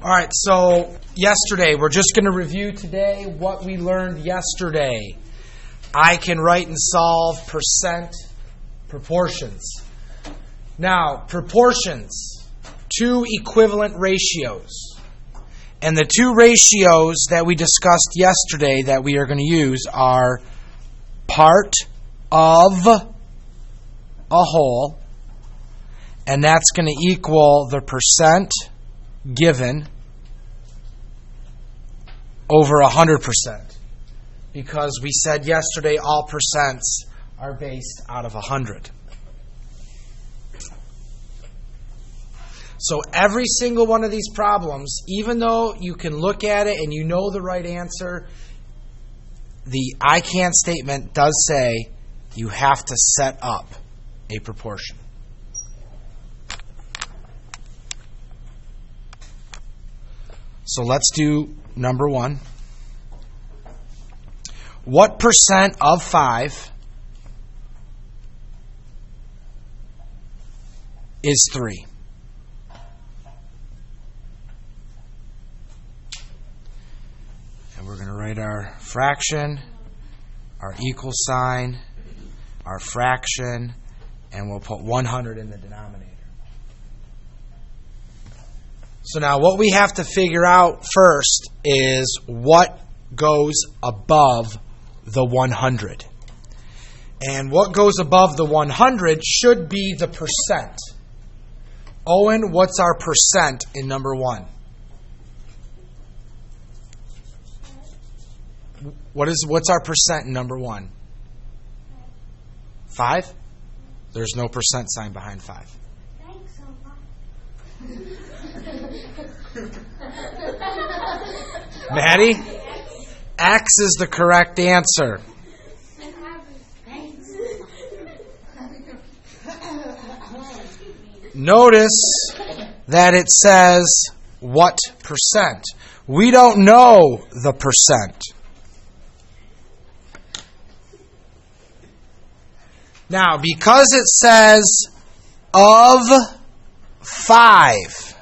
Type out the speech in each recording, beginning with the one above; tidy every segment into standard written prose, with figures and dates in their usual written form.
All right, so yesterday, we're just going to review today what we learned yesterday. I can write and solve percent proportions. Now, proportions, two equivalent ratios. And the two ratios that we discussed yesterday that we are going to use are part of a whole, and that's going to equal the percent given over 100%, because we said yesterday all percents are based out of 100. So every single one of these problems, even though you can look at it and you know the right answer, the I can statement does say you have to set up a proportion. So let's do number one. What percent of 5 is 3? And we're going to write our fraction, our equal sign, our fraction, and we'll put 100 in the denominator. So now what we have to figure out first is what goes above the 100. And what goes above the 100 should be the percent. Owen, what's our percent in number 1? What's our percent in number 1? 5? There's no percent sign behind 5. Maddie? X is the correct answer. Notice that it says what percent. We don't know the percent. Now, because it says of 5,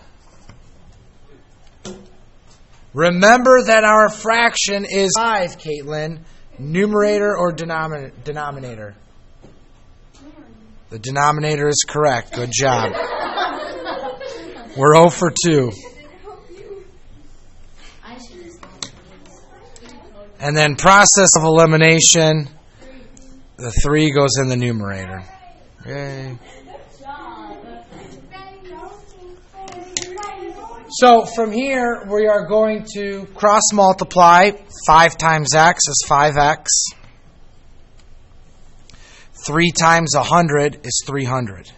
remember that our fraction is 5, Caitlin. Numerator or denominator? The denominator is correct. Good job. We're 0 for 2. And then process of elimination, the 3 goes in the numerator. Yay. So from here, we are going to cross multiply. 5 times x is 5x. 3 times 100 is 300.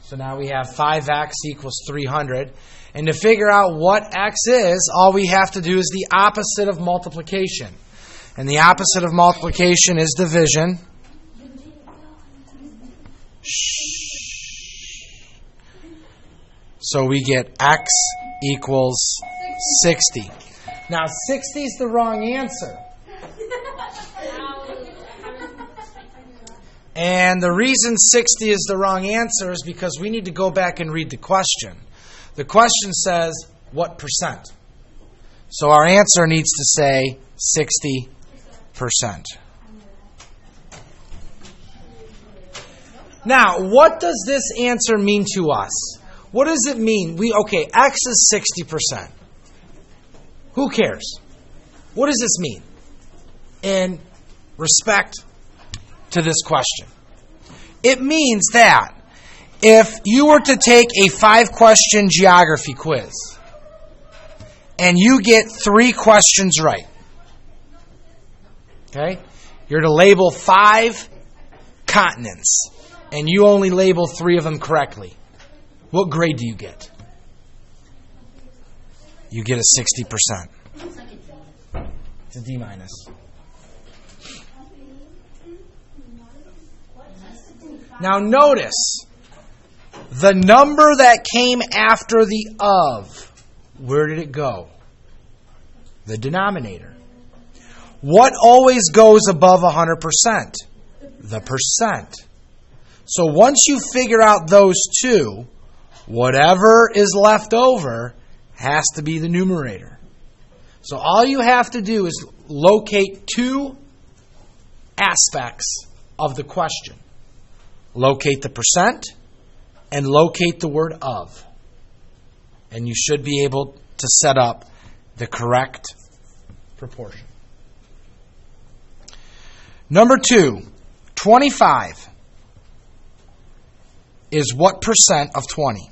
So now we have 5x equals 300. And to figure out what x is, all we have to do is the opposite of multiplication. And the opposite of multiplication is division. So we get x equals 60. Now 60 is the wrong answer. And the reason 60 is the wrong answer is because we need to go back and read the question. The question says, what percent? So our answer needs to say 60%. Now, what does this answer mean to us? What does it mean? X is 60%. Who cares? What does this mean in respect to this question? It means that if you were to take a 5-question geography quiz and you get 3 questions right, okay, you're to label 5 continents and you only label 3 of them correctly. What grade do you get? You get a 60%. It's a D-. Now notice, the number that came after the of, where did it go? The denominator. What always goes above 100%? The percent. So once you figure out those two, Whatever is left over has to be the numerator. So all you have to do is locate two aspects of the question. Locate the percent and locate the word of. And you should be able to set up the correct proportion. Number 2, 25 is what percent of 20?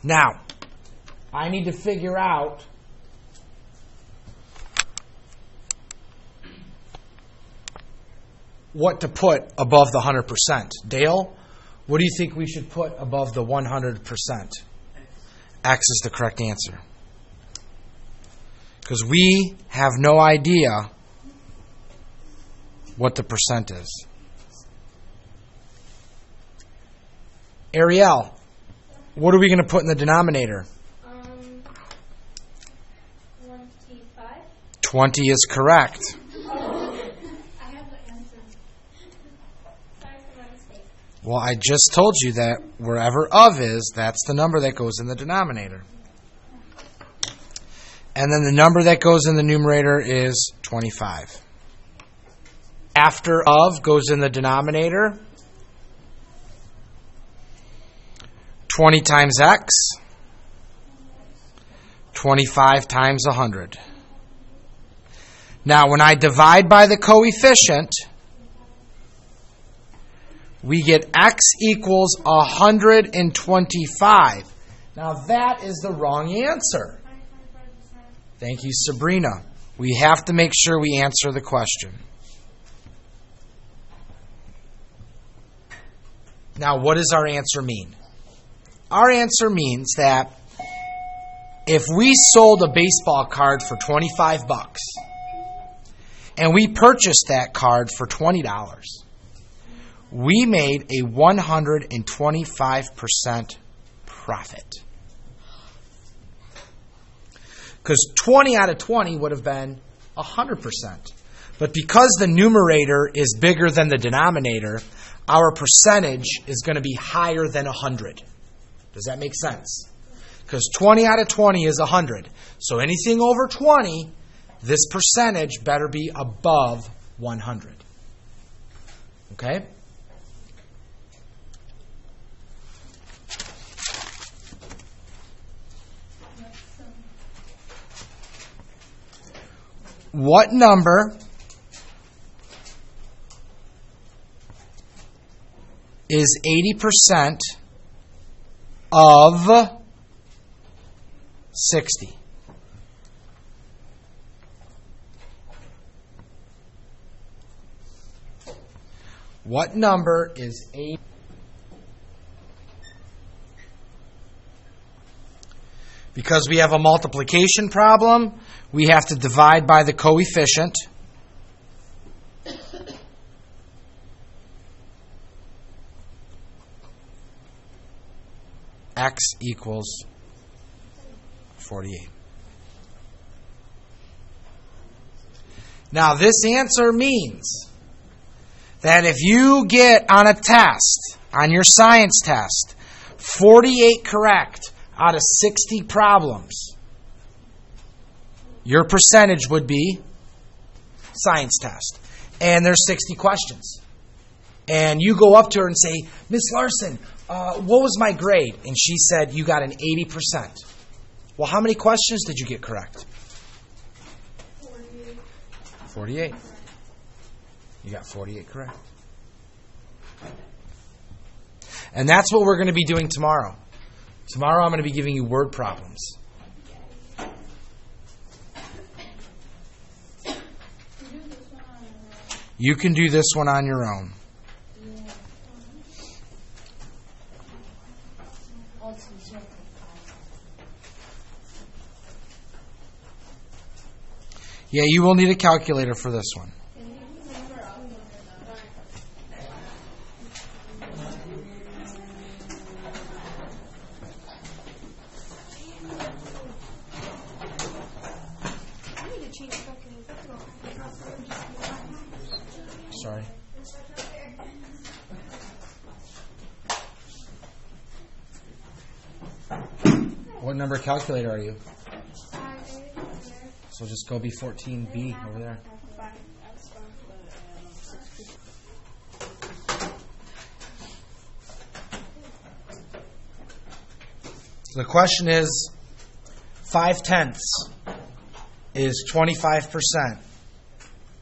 Now, I need to figure out what to put above the 100%. Dale, what do you think we should put above the 100%? X is the correct answer. Because we have no idea what the percent is. Ariel, what are we going to put in the denominator? 25. 20 is correct. I have the answer. Sorry for my mistake. Well, I just told you that wherever of is, that's the number that goes in the denominator. And then the number that goes in the numerator is 25. After of goes in the denominator. 20 times x, 25 times 100. Now, when I divide by the coefficient, we get x equals 125. Now, that is the wrong answer. Thank you, Sabrina. We have to make sure we answer the question. Now, what does our answer mean? Our answer means that if we sold a baseball card for $25 and we purchased that card for $20, we made a 125% profit. Because 20 out of 20 would have been 100%. But because the numerator is bigger than the denominator, our percentage is going to be higher than 100. Does that make sense? Because 20 out of 20 is 100. So anything over 20, this percentage better be above 100. Okay? What number is 80% of 60? What number is 80? Because we have a multiplication problem, we have to divide by the coefficient. X equals 48. Now, this answer means that if you get on a test, on your science test, 48 correct out of 60 problems, your percentage would be science test. And there's 60 questions. And you go up to her and say, Miss Larson, what was my grade? And she said, you got an 80%. Well, how many questions did you get correct? 48. You got 48 correct. And that's what we're going to be doing tomorrow. Tomorrow I'm going to be giving you word problems. You can do this one on your own. Yeah, you will need a calculator for this one. Sorry. What number calculator are you? So just go B14B over there. So the question is, 5/10 is 25%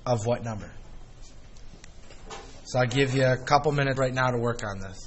of what number? So I'll give you a couple minutes right now to work on this.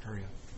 Hurry up.